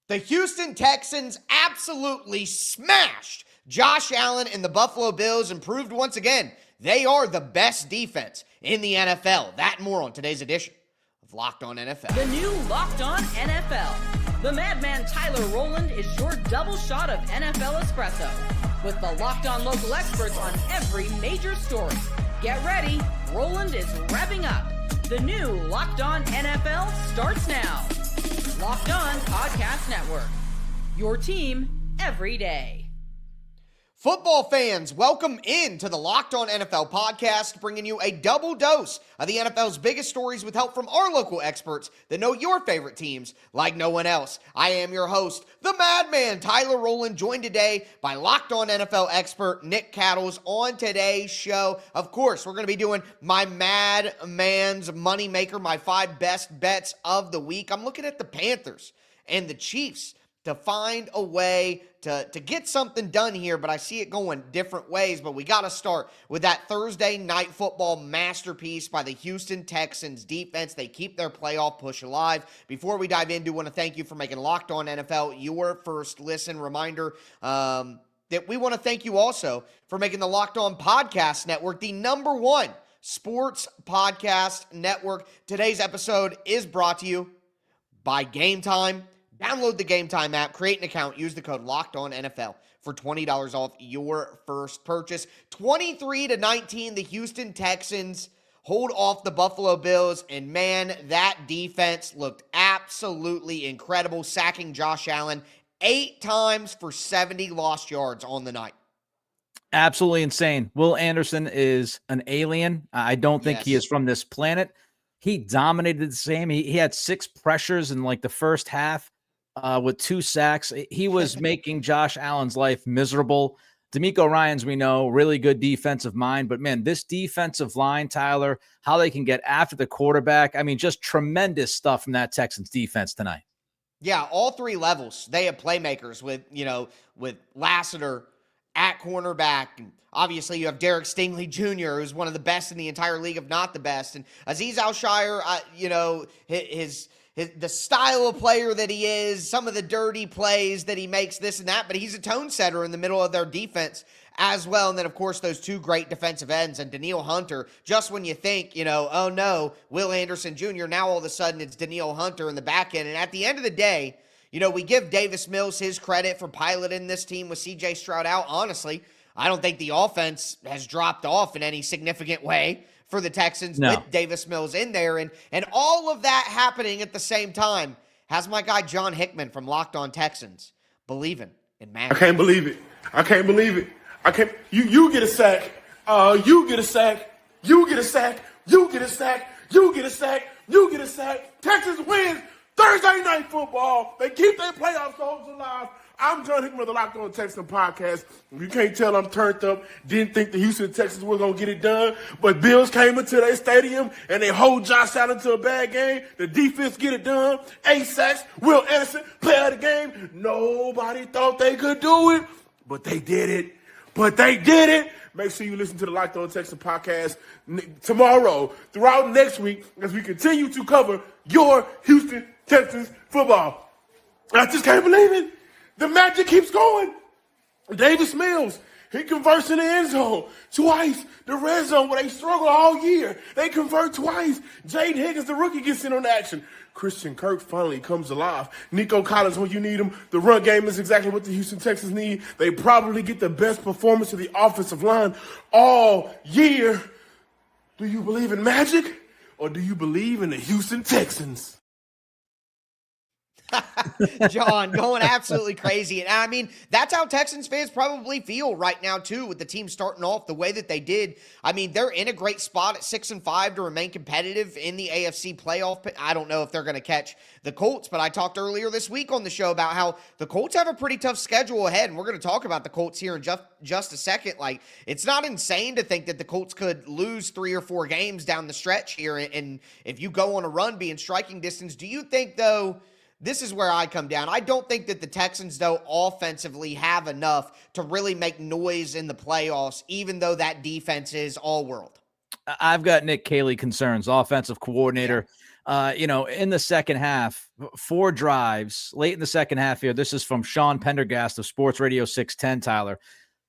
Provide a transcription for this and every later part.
The Houston Texans absolutely smashed Josh Allen and the Buffalo Bills and proved once again they are the best defense in the NFL. That and more on today's edition of Locked On NFL. The new Locked On NFL. The madman Tyler Rowland is your double shot of NFL espresso with the Locked On local experts on every major story. Get ready, Rowland is revving up. The new Locked On NFL starts now. Locked On Podcast Network. Your team every day. Football fans, welcome in to the Locked On NFL podcast, bringing you a double dose of the NFL's biggest stories with help from our local experts that know your favorite teams like no one else. I am your host, the madman Tyler Rowland, joined today by Locked On NFL expert Nick Cattles. On today's show, of course, we're going to be doing my madman's moneymaker, my 5 best bets of the week. I'm looking at the Panthers and the Chiefs to find a way to get something done here, but I see it going different ways. But we got to start with that Thursday night football masterpiece by the Houston Texans defense. They keep their playoff push alive. Before we dive into, I want to thank you for making Locked On NFL your first listen. Reminder that we want to thank you also for making the Locked On Podcast Network the #1 sports podcast network. Today's episode is brought to you by Game Time. Download the Game Time app, create an account, use the code LOCKEDONNFL for $20 off your first purchase. 23-19, the Houston Texans hold off the Buffalo Bills, and man, that defense looked absolutely incredible, sacking Josh Allen 8 times for 70 lost yards on the night. Absolutely insane. Will Anderson is an alien. I don't think he is from this planet. He dominated the same. He had 6 pressures in like the first half. With 2 sacks. He was making Josh Allen's life miserable. D'Amico Ryans, we know, really good defensive mind. But, man, this defensive line, Tyler, how they can get after the quarterback. I mean, just tremendous stuff from that Texans defense tonight. Yeah, all 3 levels. They have playmakers with Lassiter at cornerback. And obviously, you have Derek Stingley Jr., who's one of the best in the entire league, if not the best. And Azeez Al-Shire, the style of player that he is, some of the dirty plays that he makes, this and that, but he's a tone setter in the middle of their defense as well. And then, of course, those 2 great defensive ends and Danielle Hunter. Just when you think, oh no, Will Anderson Jr., now all of a sudden it's Danielle Hunter in the back end. And at the end of the day, we give Davis Mills his credit for piloting this team with C.J. Stroud out. Honestly, I don't think the offense has dropped off in any significant way for the Texans with Davis Mills in there. And all of that happening at the same time has my guy John Hickman from Locked On Texans believing in magic. I can't believe it. You get a sack. You get a sack. You get a sack. You get a sack. You get a sack. You get a sack. Texas wins Thursday night football. They keep their playoff hopes alive. I'm John Hickman of the Locked On Texans podcast. If you can't tell, I'm turned up. Didn't think the Houston Texans were going to get it done. But Bills came into their stadium and they hold Josh Allen to a bad game. The defense get it done. 8 sacks. Will Anderson, player of the game. Nobody thought they could do it. But they did it. Make sure you listen to the Locked On Texans podcast tomorrow, throughout next week, as we continue to cover your Houston Texans football. I just can't believe it. The magic keeps going. Davis Mills, he converts in the end zone twice. The red zone where they struggle all year, they convert twice. Jaden Higgins, the rookie, gets in on action. Christian Kirk finally comes alive. Nico Collins when you need him. The run game is exactly what the Houston Texans need. They probably get the best performance of the offensive line all year. Do you believe in magic or do you believe in the Houston Texans? John going absolutely crazy. And I mean, that's how Texans fans probably feel right now, too, with the team starting off the way that they did. I mean, they're in a great spot at 6-5 to remain competitive in the AFC playoff. I don't know if they're going to catch the Colts, but I talked earlier this week on the show about how the Colts have a pretty tough schedule ahead. And we're going to talk about the Colts here in just a second. Like, it's not insane to think that the Colts could lose 3 or 4 games down the stretch here. And if you go on a run, be in striking distance, do you think, though, this is where I come down. I don't think that the Texans, though, offensively have enough to really make noise in the playoffs, even though that defense is all world. I've got Nick Caley concerns, offensive coordinator. in the second half, 4 drives late in the second half here. This is from Sean Pendergast of Sports Radio 610, Tyler.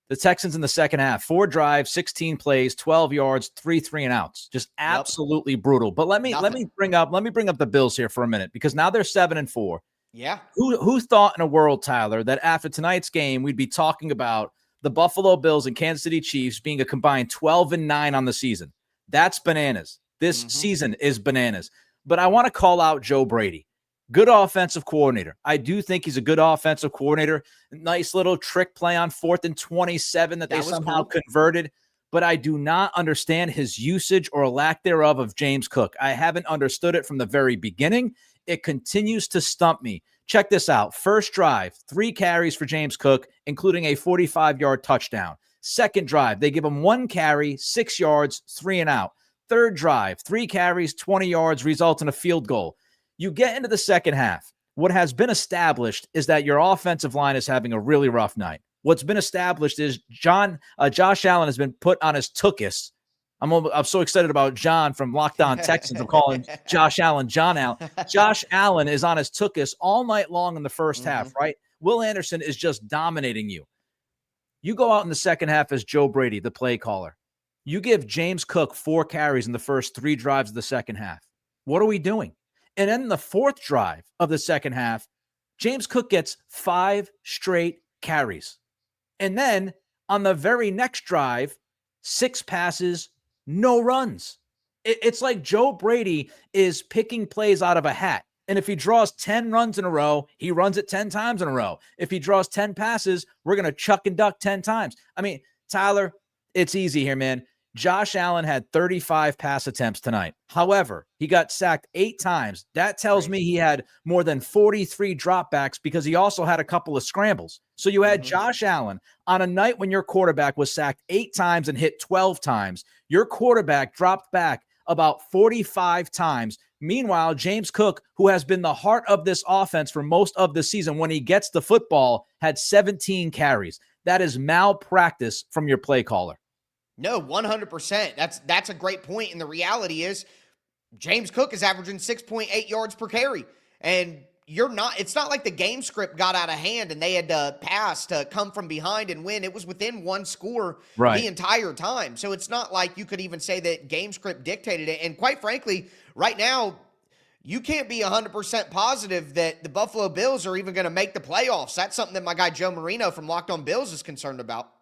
The Texans in the second half, 4 drives, 16 plays, 12 yards, 3 3-and-outs. Just absolutely brutal. But let me bring up the Bills here for a minute, because now they're 7-4. Yeah. Who thought in a world, Tyler, that after tonight's game we'd be talking about the Buffalo Bills and Kansas City Chiefs being a combined 12-9 on the season? That's bananas. This season is bananas. But I want to call out Joe Brady. Good offensive coordinator. I do think he's a good offensive coordinator. Nice little trick play on 4th and 27 that they somehow converted. But I do not understand his usage or lack thereof of James Cook. I haven't understood it from the very beginning. It continues to stump me. Check this out. First drive, 3 carries for James Cook, including a 45-yard touchdown. Second drive, they give him 1 carry, 6 yards, 3 and out. Third drive, 3 carries, 20 yards, results in a field goal. You get into the second half. What has been established is that your offensive line is having a really rough night. What's been established is Josh Allen has been put on his tookus. I'm so excited about John from Locked On Texans. I'm calling Josh Allen John Allen. Josh Allen is on his tookus all night long in the first half, right? Will Anderson is just dominating you. You go out in the second half as Joe Brady, the play caller. You give James Cook 4 carries in the first 3 drives of the second half. What are we doing? And then the 4th drive of the second half, James Cook gets 5 straight carries. And then on the very next drive, 6 passes, no runs. It's like Joe Brady is picking plays out of a hat. And if he draws 10 runs in a row, he runs it 10 times in a row. If he draws 10 passes, we're going to chuck and duck 10 times. I mean, Tyler, it's easy here, man. Josh Allen had 35 pass attempts tonight. However, he got sacked 8 times. That tells me he had more than 43 dropbacks, because he also had a couple of scrambles. So you had Josh Allen on a night when your quarterback was sacked 8 times and hit 12 times. Your quarterback dropped back about 45 times. Meanwhile, James Cook, who has been the heart of this offense for most of the season, when he gets the football, had 17 carries. That is malpractice from your play caller. No, 100%. That's a great point. And the reality is James Cook is averaging 6.8 yards per carry. And it's not like the game script got out of hand and they had to pass to come from behind and win. It was within 1 score the entire time. So it's not like you could even say that game script dictated it. And quite frankly, right now, you can't be 100% positive that the Buffalo Bills are even going to make the playoffs. That's something that my guy Joe Marino from Locked On Bills is concerned about.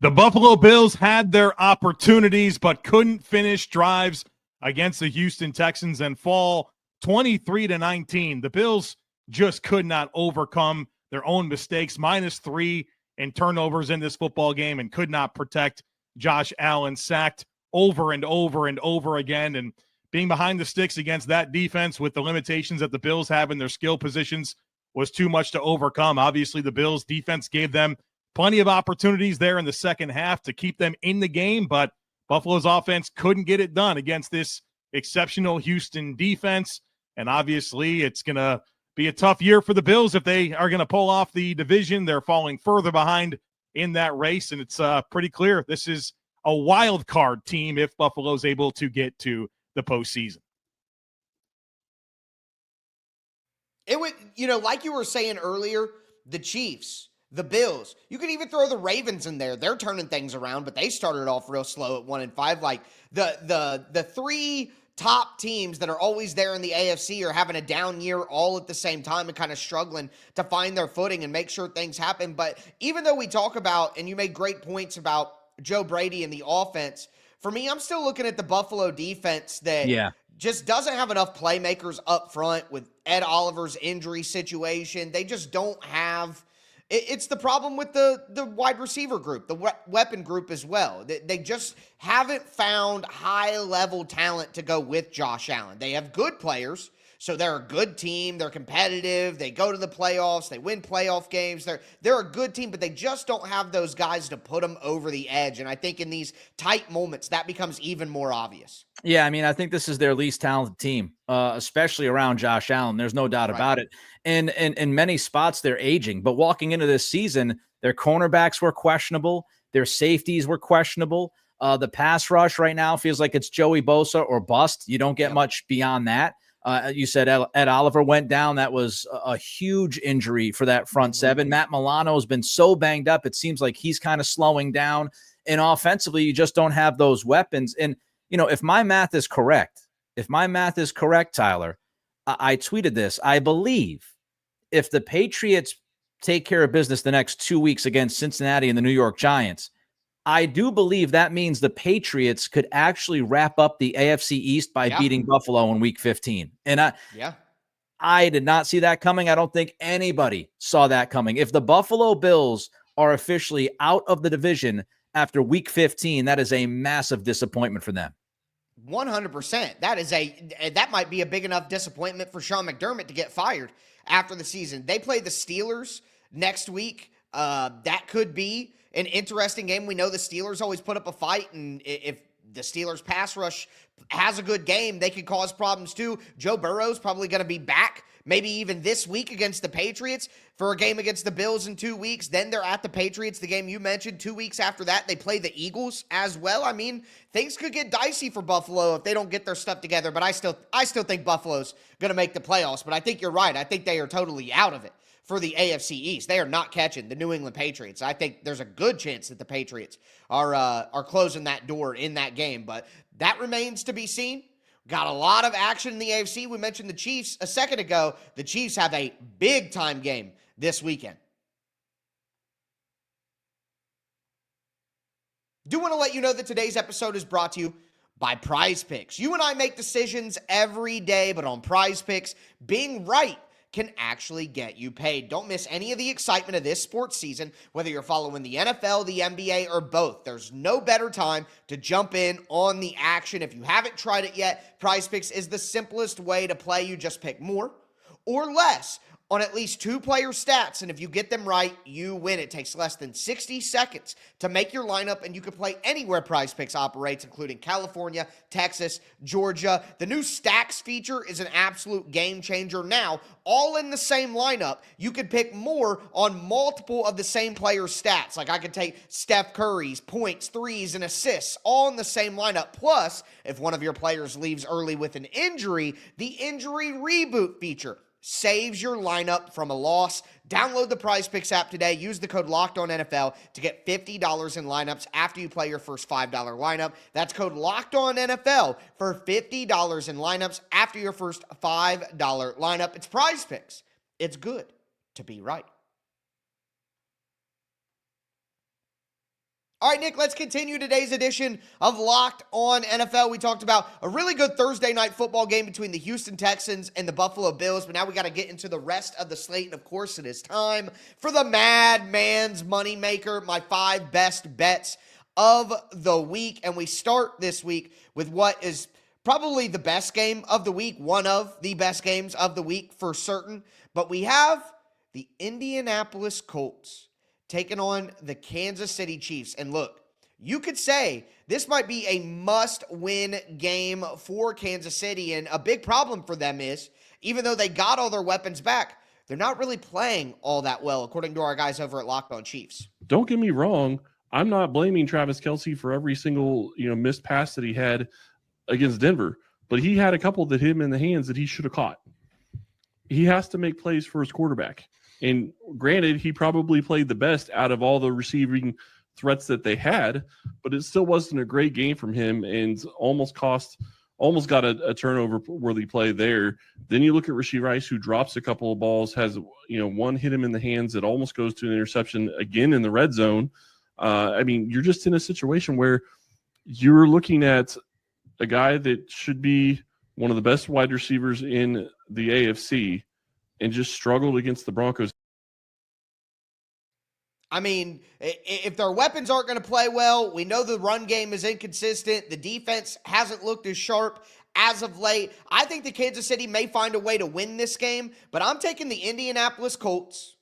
The Buffalo Bills had their opportunities but couldn't finish drives against the Houston Texans and fall 23-19. The Bills just could not overcome their own mistakes, -3 in turnovers in this football game, and could not protect Josh Allen, sacked over and over and over again. And being behind the sticks against that defense with the limitations that the Bills have in their skill positions was too much to overcome. Obviously, the Bills defense gave them plenty of opportunities there in the second half to keep them in the game, but Buffalo's offense couldn't get it done against this exceptional Houston defense. And obviously, it's going to be a tough year for the Bills if they are going to pull off the division. They're falling further behind in that race, and it's pretty clear this is a wild card team if Buffalo's able to get to the postseason. It would, like you were saying earlier, the Chiefs, the Bills, you could even throw the Ravens in there. They're turning things around, but they started off real slow at 1-5. Like the 3 top teams that are always there in the AFC are having a down year all at the same time and kind of struggling to find their footing and make sure things happen. But even though we talk about, and you made great points about Joe Brady and the offense, for me, I'm still looking at the Buffalo defense that just doesn't have enough playmakers up front with Ed Oliver's injury situation. They just don't have... It's the problem with the wide receiver group, the weapon group as well. They just haven't found high-level talent to go with Josh Allen. They have good players, so they're a good team. They're competitive. They go to the playoffs. They win playoff games. They're a good team, but they just don't have those guys to put them over the edge. And I think in these tight moments, that becomes even more obvious. Yeah, I mean, I think this is their least talented team, especially around Josh Allen. There's no doubt about it. And in many spots, they're aging. But walking into this season, their cornerbacks were questionable. Their safeties were questionable. The pass rush right now feels like it's Joey Bosa or bust. You don't get much beyond that. You said Ed Oliver went down. That was a huge injury for that front seven. Matt Milano has been so banged up. It seems like he's kind of slowing down. And offensively, you just don't have those weapons. And, if my math is correct, Tyler, I tweeted this. I believe if the Patriots take care of business the next 2 weeks against Cincinnati and the New York Giants, I do believe that means the Patriots could actually wrap up the AFC East by beating Buffalo in Week 15. And I did not see that coming. I don't think anybody saw that coming. If the Buffalo Bills are officially out of the division after Week 15, that is a massive disappointment for them. 100%. That might be a big enough disappointment for Sean McDermott to get fired after the season. They play the Steelers next week. That could be an interesting game. We know the Steelers always put up a fight, and if the Steelers pass rush has a good game, they could cause problems too. Joe Burrow's probably going to be back maybe even this week against the Patriots for a game against the Bills in 2 weeks. Then they're at the Patriots, the game you mentioned. 2 weeks after that, they play the Eagles as well. I mean, things could get dicey for Buffalo if they don't get their stuff together, but I still think Buffalo's going to make the playoffs. But I think you're right. I think they are totally out of it for the AFC East. They are not catching the New England Patriots. I think there's a good chance that the Patriots are closing that door in that game, but that remains to be seen. Got a lot of action in the AFC. We mentioned the Chiefs a second ago. The Chiefs have a big-time game this weekend. Do want to let you know that today's episode is brought to you by Prize Picks. You and I make decisions every day, but on Prize Picks, being right can actually get you paid. Don't miss any of the excitement of this sports season, whether you're following the NFL, the NBA, or both. There's no better time to jump in on the action. If you haven't tried it yet, Prize Picks is the simplest way to play. You just pick more or less on at least 2 player stats, and if you get them right, you win. It takes less than 60 seconds to make your lineup, and you can play anywhere Prize Picks operates, including California, Texas, Georgia. The new Stacks feature is an absolute game changer. Now, all in the same lineup, you can pick more on multiple of the same player's stats. Like I could take Steph Curry's points, threes, and assists all in the same lineup. Plus, if one of your players leaves early with an injury, the injury reboot feature saves your lineup from a loss. Download the Prize Picks app today. Use the code LOCKEDONNFL to get $50 in lineups after you play your first $5 lineup. That's code LOCKEDONNFL for $50 in lineups after your first $5 lineup. It's Prize Picks. It's good to be right. All right, Nick, let's continue today's edition of Locked On NFL. We talked about a really good Thursday night football game between the Houston Texans and the Buffalo Bills, but now we got to get into the rest of the slate, and of course it is time for the Madman's Moneymaker, my 5 best bets of the week. And we start this week with what is probably the best game of the week, one of the best games of the week for certain, but we have the Indianapolis Colts taking on the Kansas City Chiefs. And look, you could say this might be a must-win game for Kansas City, and a big problem for them is, even though they got all their weapons back, they're not really playing all that well, according to our guys over at Locked On Chiefs. Don't get me wrong. I'm not blaming Travis Kelce for every single missed pass that he had against Denver, but he had a couple that hit him in the hands that he should have caught. He has to make plays for his quarterback. And granted, he probably played the best out of all the receiving threats that they had, but it still wasn't a great game from him and almost got a turnover-worthy play there. Then you look at Rashee Rice, who drops a couple of balls, has one hit him in the hands that almost goes to an interception again in the red zone. You're just in a situation where you're looking at a guy that should be one of the best wide receivers in the AFC and just struggled against the Broncos. I mean, if their weapons aren't going to play well, we know the run game is inconsistent. The defense hasn't looked as sharp as of late. I think the Kansas City may find a way to win this game, but I'm taking the Indianapolis Colts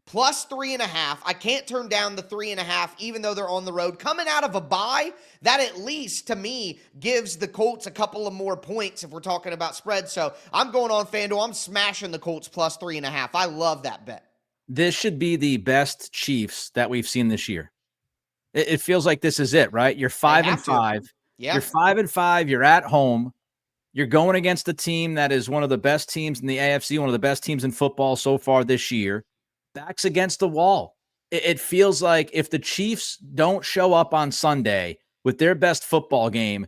plus 3.5. I can't turn down the 3.5, even though they're on the road. Coming out of a bye, that at least, to me, gives the Colts a couple of more points if we're talking about spread. So I'm going on FanDuel. I'm smashing the Colts plus 3.5. I love that bet. This should be the best Chiefs that we've seen this year. It feels like this is it, right? You're 5-5. Yeah. You're 5-5. You're at home. You're going against a team that is one of the best teams in the AFC, one of the best teams in football so far this year. Backs against the wall. It feels like if the Chiefs don't show up on Sunday with their best football game,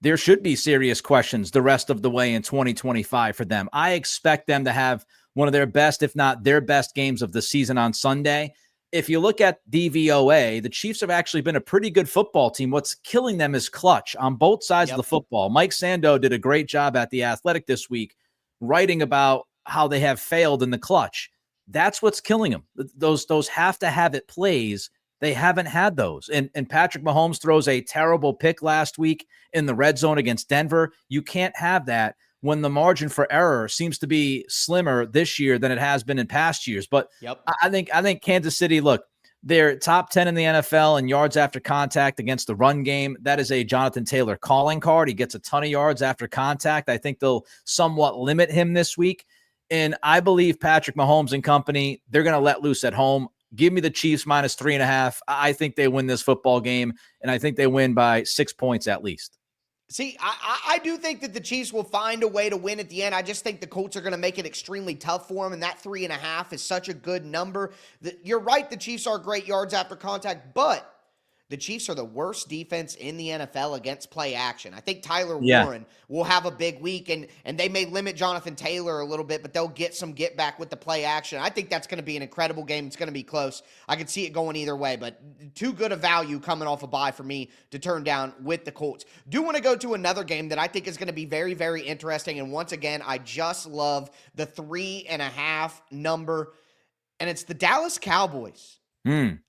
there should be serious questions the rest of the way in 2025 for them. I expect them to have one of their best, if not their best games of the season on Sunday. If you look at DVOA, the Chiefs have actually been a pretty good football team. What's killing them is clutch on both sides of the football. Mike Sando did a great job at The Athletic this week writing about how they have failed in the clutch. That's what's killing them. Those have-to-have-it plays, they haven't had those. And Patrick Mahomes throws a terrible pick last week in the red zone against Denver. You can't have that when the margin for error seems to be slimmer this year than it has been in past years. But I think Kansas City, look, they're top 10 in the NFL in yards after contact against the run game. That is a Jonathan Taylor calling card. He gets a ton of yards after contact. I think they'll somewhat limit him this week. And I believe Patrick Mahomes and company, they're going to let loose at home. Give me the Chiefs minus 3.5. I think they win this football game, and I think they win by 6 points at least. See, I do think that the Chiefs will find a way to win at the end. I just think the Colts are going to make it extremely tough for them, and that 3.5 is such a good number. You're right, the Chiefs are great yards after contact, but the Chiefs are the worst defense in the NFL against play action. I think Tyler Warren will have a big week, and they may limit Jonathan Taylor a little bit, but they'll get some get back with the play action. I think that's going to be an incredible game. It's going to be close. I can see it going either way, but too good a value coming off a bye for me to turn down with the Colts. Do want to go to another game that I think is going to be very, very interesting, and once again, I just love the 3.5 number, and it's the Dallas Cowboys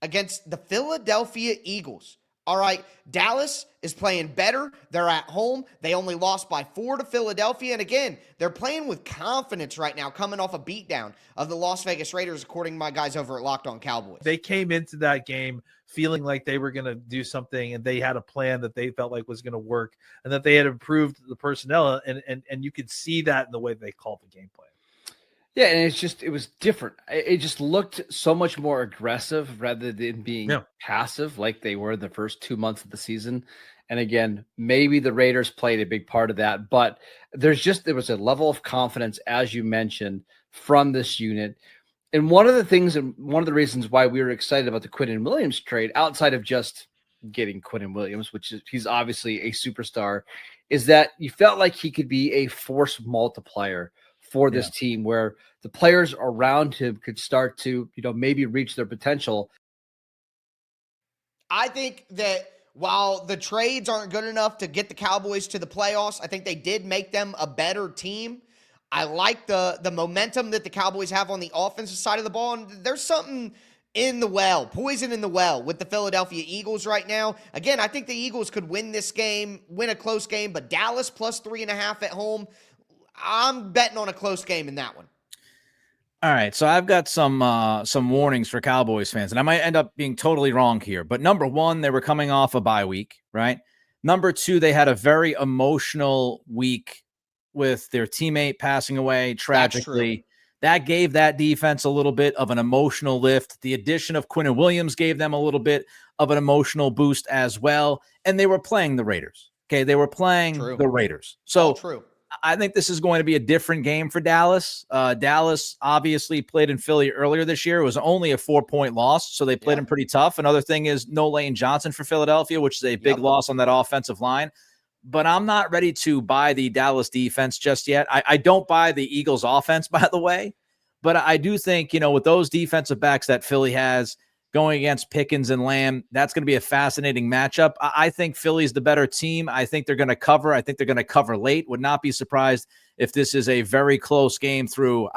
against the Philadelphia Eagles. All right, Dallas is playing better. They're at home. They only lost by 4 to Philadelphia. And again, they're playing with confidence right now, coming off a beatdown of the Las Vegas Raiders, according to my guys over at Locked On Cowboys. They came into that game feeling like they were going to do something, and they had a plan that they felt like was going to work, and that they had improved the personnel. And you could see that in the way they called the game plan. Yeah, and it was different. It just looked so much more aggressive rather than being passive like they were the first 2 months of the season. And again, maybe the Raiders played a big part of that, but there was a level of confidence, as you mentioned, from this unit. And one of the things, and one of the reasons why we were excited about the Quinnen Williams trade, outside of just getting Quinnen Williams, he's obviously a superstar, is that you felt like he could be a force multiplier for this team, where the players around him could start to, maybe reach their potential. I think that while the trades aren't good enough to get the Cowboys to the playoffs, I think they did make them a better team. I like the momentum that the Cowboys have on the offensive side of the ball, and there's something in the well, poison in the well with the Philadelphia Eagles right now. Again, I think the Eagles could win this game, win a close game, but Dallas plus 3.5 at home, I'm betting on a close game in that one. All right, so I've got some warnings for Cowboys fans, and I might end up being totally wrong here. But number one, they were coming off a bye week, right? Number two, they had a very emotional week with their teammate passing away tragically. That gave that defense a little bit of an emotional lift. The addition of Quinnen Williams gave them a little bit of an emotional boost as well. And they were playing the Raiders. Okay, they were playing the Raiders. So I think this is going to be a different game for Dallas. Dallas obviously played in Philly earlier this year. It was only a 4-point loss, so they played them pretty tough. Another thing is no Lane Johnson for Philadelphia, which is a big loss on that offensive line. But I'm not ready to buy the Dallas defense just yet. I don't buy the Eagles offense, by the way. But I do think, with those defensive backs that Philly has going against Pickens and Lamb, that's going to be a fascinating matchup. I think Philly's the better team. I think they're going to cover. I think they're going to cover late. Would not be surprised if this is a very close game through,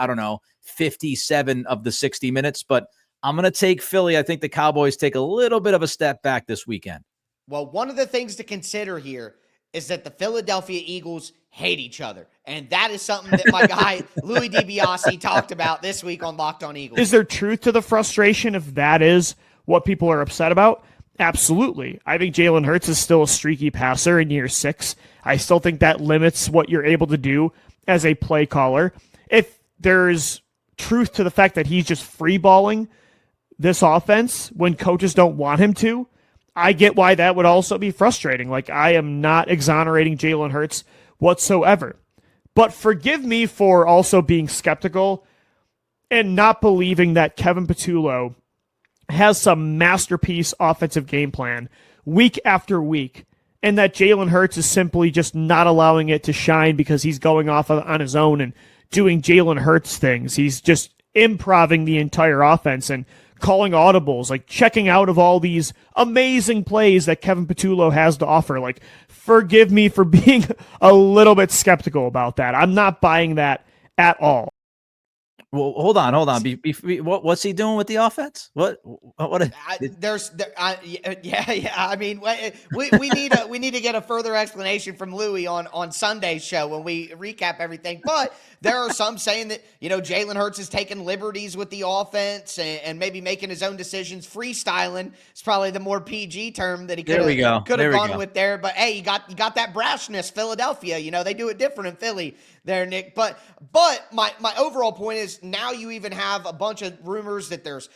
57 of the 60 minutes. But I'm going to take Philly. I think the Cowboys take a little bit of a step back this weekend. Well, one of the things to consider here is that the Philadelphia Eagles hate each other. And that is something that my guy, Louis DiBiase, talked about this week on Locked On Eagles. Is there truth to the frustration if that is what people are upset about? Absolutely. I think Jalen Hurts is still a streaky passer in year 6. I still think that limits what you're able to do as a play caller. If there's truth to the fact that he's just free balling this offense when coaches don't want him to, I get why that would also be frustrating. Like, I am not exonerating Jalen Hurts whatsoever. But forgive me for also being skeptical and not believing that Kevin Patullo has some masterpiece offensive game plan week after week, and that Jalen Hurts is simply just not allowing it to shine because he's going off on his own and doing Jalen Hurts things. He's just improvising the entire offense and calling audibles, like checking out of all these amazing plays that Kevin Patullo has to offer. Like, forgive me for being a little bit skeptical about that. I'm not buying that at all. Well, hold on. What's he doing with the offense? What? Yeah. I mean, we need to get a further explanation from Louis on Sunday's show when we recap everything. But there are some saying that, Jalen Hurts is taking liberties with the offense and maybe making his own decisions. Freestyling is probably the more PG term that he could have gone with there. But hey, you got that brashness, Philadelphia. They do it different in Philly there, Nick. But my overall point is, now you even have a bunch of rumors that there's,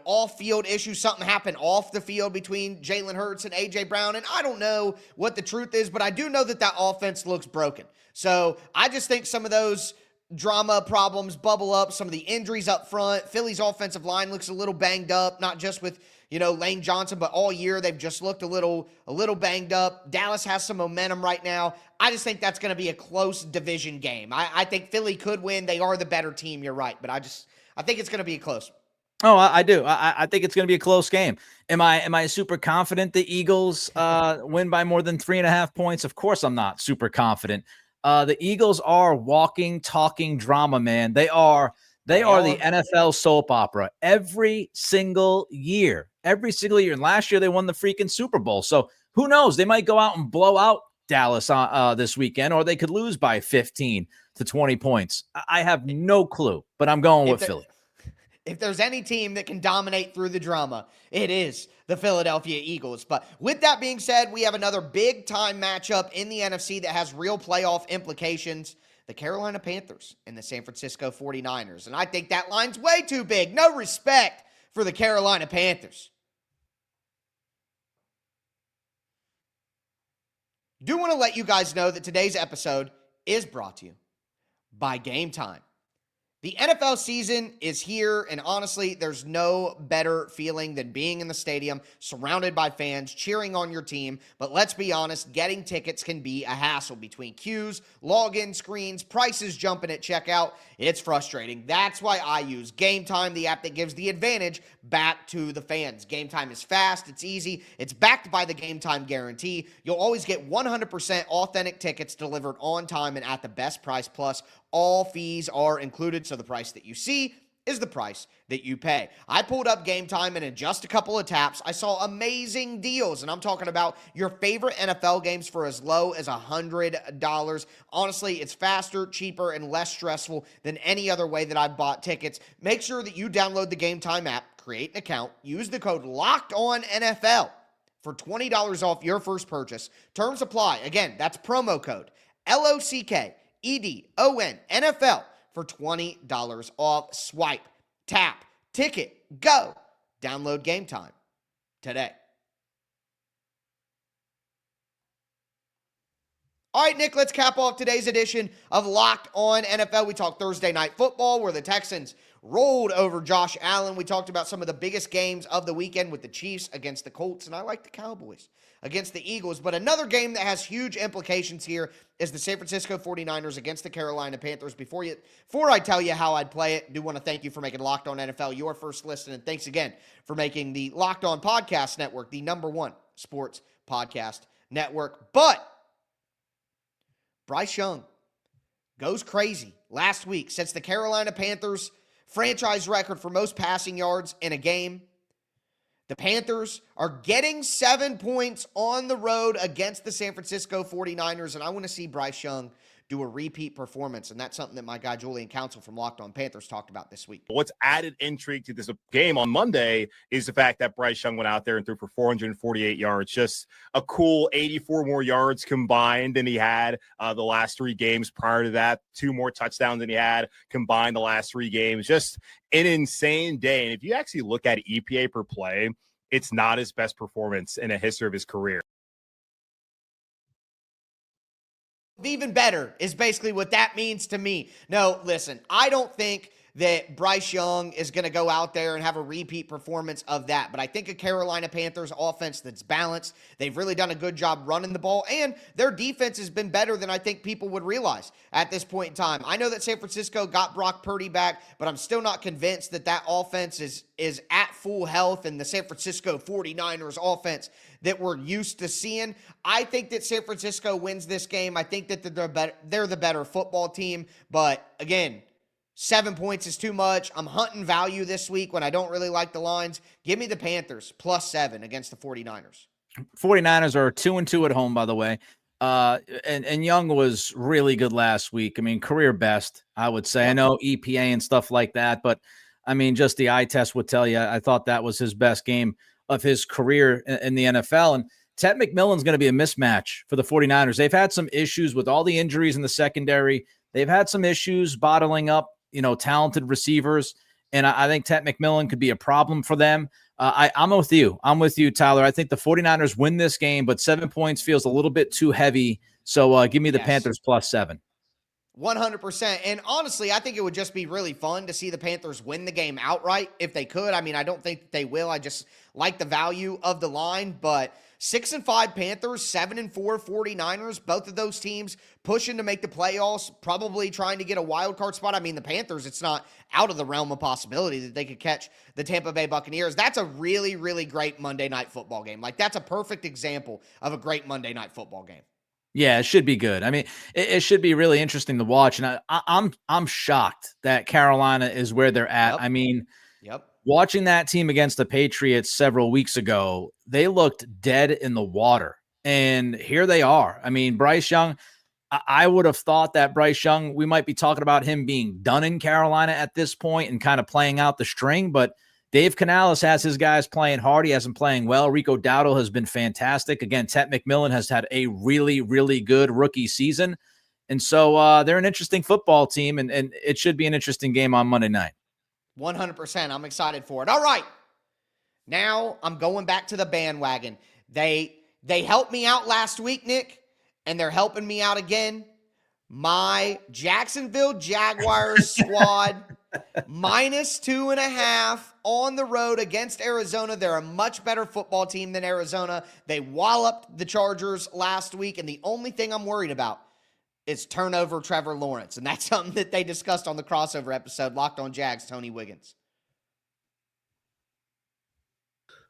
off-field issues. Something happened off the field between Jalen Hurts and A.J. Brown. And I don't know what the truth is, but I do know that offense looks broken. So I just think some of those drama problems bubble up, some of the injuries up front. Philly's offensive line looks a little banged up, not just with, Lane Johnson, but all year they've just looked a little banged up. Dallas has some momentum right now. I just think that's going to be a close division game. I think Philly could win. They are the better team. You're right. But I think it's going to be a close. Oh, I do. I think it's going to be a close game. Am I super confident the Eagles win by more than 3.5 points? Of course I'm not super confident. The Eagles are walking, talking drama, man. They are the NFL soap opera every single year. And last year they won the freaking Super Bowl. So who knows? They might go out and blow out Dallas this weekend, or they could lose by 15 to 20 points. I have no clue, but I'm going with Philly. If there's any team that can dominate through the drama, it is the Philadelphia Eagles. But with that being said, we have another big-time matchup in the NFC that has real playoff implications. The Carolina Panthers and the San Francisco 49ers. And I think that line's way too big. No respect for the Carolina Panthers. Do want to let you guys know that today's episode is brought to you by Game Time. The NFL season is here, and honestly, there's no better feeling than being in the stadium, surrounded by fans, cheering on your team. But let's be honest, getting tickets can be a hassle between queues, login screens, prices jumping at checkout. It's frustrating. That's why I use Game Time, the app that gives the advantage back to the fans. Game Time is fast, it's easy, it's backed by the Game Time guarantee. You'll always get 100% authentic tickets delivered on time and at the best price, plus all fees are included, so the price that you see is the price that you pay. I pulled up Game Time, and in just a couple of taps, I saw amazing deals, and I'm talking about your favorite NFL games for as low as $100. Honestly, it's faster, cheaper, and less stressful than any other way that I've bought tickets. Make sure that you download the Game Time app, create an account, use the code LOCKEDONNFL for $20 off your first purchase. Terms apply. Again, that's promo code LOCKEDONNFL for $20 off. Swipe, tap, ticket, go. Download Game Time today. All right, Nick, let's cap off today's edition of Locked On NFL. We talked Thursday Night Football, where the Texans rolled over Josh Allen. We talked about some of the biggest games of the weekend with the Chiefs against the Colts, and I like the Cowboys against the Eagles. But another game that has huge implications here is the San Francisco 49ers against the Carolina Panthers. Before I tell you how I'd play it, I do want to thank you for making Locked On NFL your first listen, and thanks again for making the Locked On Podcast Network the #1 sports podcast network. But Bryce Young goes crazy last week, sets the Carolina Panthers franchise record for most passing yards in a game. The Panthers are getting 7 points on the road against the San Francisco 49ers, and I want to see Bryce Young do a repeat performance, and that's something that my guy Julian Council from Locked On Panthers talked about this week. What's added intrigue to this game on Monday is the fact that Bryce Young went out there and threw for 448 yards, just a cool 84 more yards combined than he had the last 3 games prior to that, 2 more touchdowns than he had combined the last 3 games. Just an insane day. And if you actually look at EPA per play, it's not his best performance in a history of his career. Even better is basically what that means to me. No, listen, I don't think that Bryce Young is going to go out there and have a repeat performance of that. But I think a Carolina Panthers offense that's balanced. They've really done a good job running the ball, and their defense has been better than I think people would realize at this point in time. I know that San Francisco got Brock Purdy back, but I'm still not convinced that that offense is at full health and the San Francisco 49ers offense that we're used to seeing. I think that San Francisco wins this game. I think that they're the better football team, but again, 7 points is too much. I'm hunting value this week when I don't really like the lines. Give me the Panthers +7 against the 49ers. 49ers are 2-2 at home, by the way. And Young was really good last week. I mean, career best, I would say. I know EPA and stuff like that, but I mean, just the eye test would tell you, I thought that was his best game of his career in the NFL. And Ted McMillan's going to be a mismatch for the 49ers. They've had some issues with all the injuries in the secondary. They've had some issues bottling up, talented receivers. And I think Ted McMillan could be a problem for them. I'm with you. I'm with you, Tyler. I think the 49ers win this game, but 7 points feels a little bit too heavy. So give me the Panthers +7. 100%. And honestly, I think it would just be really fun to see the Panthers win the game outright if they could. I mean, I don't think that they will. I just like the value of the line, but 6-5 Panthers, 7-4 49ers, both of those teams pushing to make the playoffs, probably trying to get a wild card spot. I mean, the Panthers, it's not out of the realm of possibility that they could catch the Tampa Bay Buccaneers. That's a really, really great Monday Night Football game. Like, that's a perfect example of a great Monday Night Football game. Yeah, it should be good. I mean, it should be really interesting to watch. And I'm shocked that Carolina is where they're at. Yep. I mean, watching that team against the Patriots several weeks ago, they looked dead in the water. And here they are. I mean, Bryce Young, I would have thought that Bryce Young, we might be talking about him being done in Carolina at this point and kind of playing out the string, but Dave Canales has his guys playing hard. He has them playing well. Rico Dowdle has been fantastic. Again, Ted McMillan has had a really, really good rookie season. And so they're an interesting football team, and it should be an interesting game on Monday night. 100%. I'm excited for it. All right. Now I'm going back to the bandwagon. They helped me out last week, Nick, and they're helping me out again. My Jacksonville Jaguars squad -2.5 on the road against Arizona. They're a much better football team than Arizona. They walloped the Chargers last week, and the only thing I'm worried about is turnover Trevor Lawrence, and that's something that they discussed on the crossover episode, Locked on Jags, Tony Wiggins.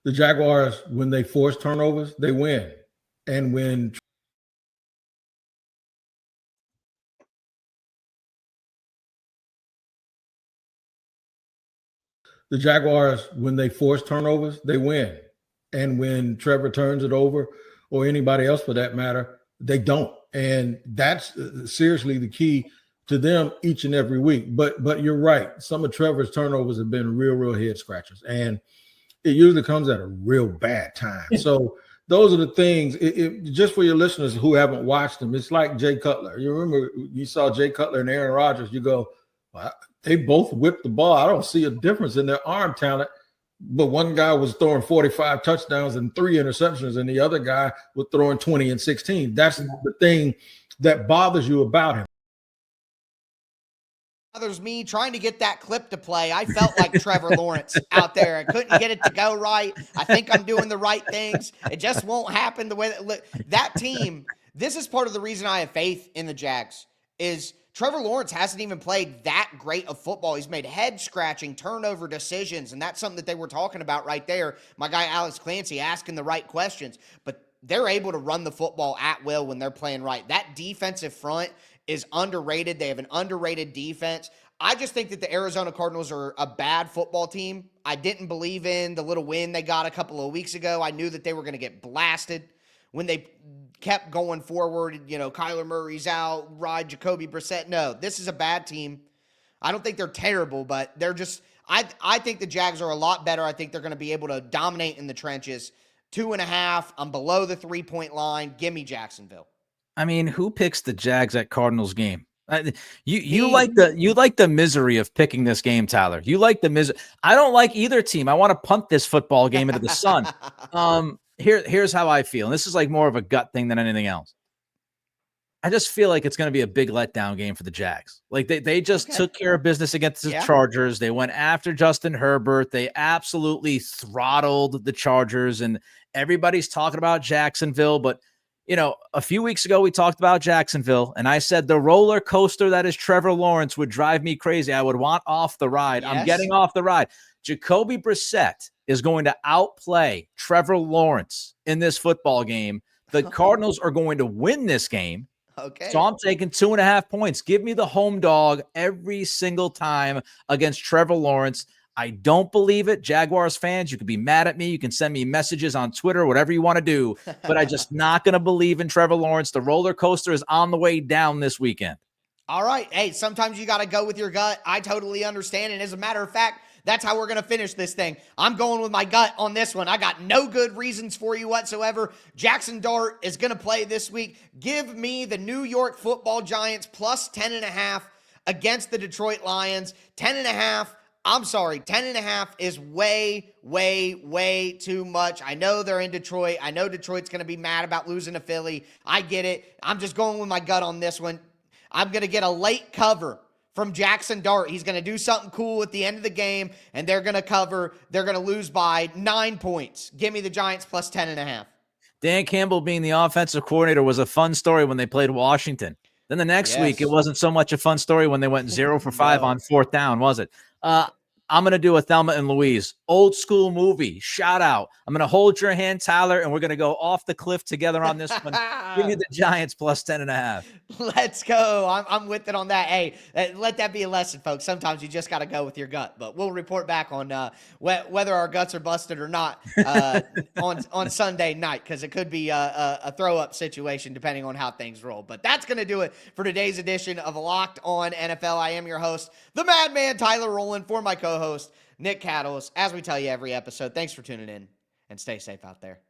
The Jaguars, when they force turnovers, they win. And when the Jaguars, when they force turnovers, they win. And when Trevor turns it over, or anybody else for that matter, they don't. And that's seriously the key to them each and every week. But you're right. Some of Trevor's turnovers have been real head scratchers. And it usually comes at a real bad time. So those are the things, just for your listeners who haven't watched them, it's like Jay Cutler. You remember you saw Jay Cutler and Aaron Rodgers, you go, well, they both whipped the ball. I don't see a difference in their arm talent. But one guy was throwing 45 touchdowns and 3 interceptions, and the other guy was throwing 20 and 16. That's the thing that bothers you about him. Bothers me trying to get that clip to play. I felt like Trevor Lawrence out there. I couldn't get it to go right. I think I'm doing the right things. It just won't happen the way that team. This is part of the reason I have faith in the Jags is Trevor Lawrence hasn't even played that great of football. He's made head-scratching turnover decisions, and that's something that they were talking about right there. My guy Alex Clancy asking the right questions, but they're able to run the football at will when they're playing right. That defensive front is underrated. They have an underrated defense. I just think that the Arizona Cardinals are a bad football team. I didn't believe in the little win they got a couple of weeks ago. I knew that they were going to get blasted when they kept going forward. Kyler Murray's out, ride Jacoby Brissett. No, this is a bad team. I don't think they're terrible, but they're just I think the Jags are a lot better. I think they're going to be able to dominate in the trenches. 2.5. I'm below the 3-point line. Give me Jacksonville. I mean, who picks the Jags at Cardinals game? You like the misery of picking this game, Tyler. You like the misery. I don't like either team. I want to punt this football game into the sun. Here's how I feel. And this is like more of a gut thing than anything else. I just feel like it's going to be a big letdown game for the Jags. Like they just took care of business against the Chargers. They went after Justin Herbert. They absolutely throttled the Chargers, and everybody's talking about Jacksonville. But, a few weeks ago we talked about Jacksonville, and I said the roller coaster that is Trevor Lawrence would drive me crazy. I would want off the ride. Yes. I'm getting off the ride. Jacoby Brissett is going to outplay Trevor Lawrence in this football game. The Cardinals are going to win this game. Okay. So I'm taking 2.5 points. Give me the home dog every single time against Trevor Lawrence. I don't believe it. Jaguars fans, you can be mad at me. You can send me messages on Twitter, whatever you want to do. But I'm just not going to believe in Trevor Lawrence. The roller coaster is on the way down this weekend. All right. Hey, sometimes you got to go with your gut. I totally understand. And as a matter of fact, that's how we're going to finish this thing. I'm going with my gut on this one. I got no good reasons for you whatsoever. Jaxson Dart is going to play this week. Give me the New York Football Giants plus 10.5 against the Detroit Lions. 10.5 is way, way, way too much. I know they're in Detroit. I know Detroit's going to be mad about losing to Philly. I get it. I'm just going with my gut on this one. I'm going to get a late cover from Jaxson Dart. He's going to do something cool at the end of the game, and they're going to cover. They're going to lose by 9 points. Give me the Giants plus 10.5. Dan Campbell being the offensive coordinator was a fun story when they played Washington. Then the next week, it wasn't so much a fun story when they went 0 for 5 on 4th down, was it? I'm going to do a Thelma and Louise old school movie shout out. I'm going to hold your hand, Tyler, and we're going to go off the cliff together on this one. Give me the Giants plus 10.5. Let's go. I'm with it on that. Hey, let that be a lesson, folks. Sometimes you just got to go with your gut, but we'll report back on whether our guts are busted or not on Sunday night, because it could be a throw-up situation depending on how things roll. But that's going to do it for today's edition of Locked On NFL. I am your host, the Madman Tyler Rowland, for my co-host, Nick Cattles. As we tell you every episode, thanks for tuning in, and stay safe out there.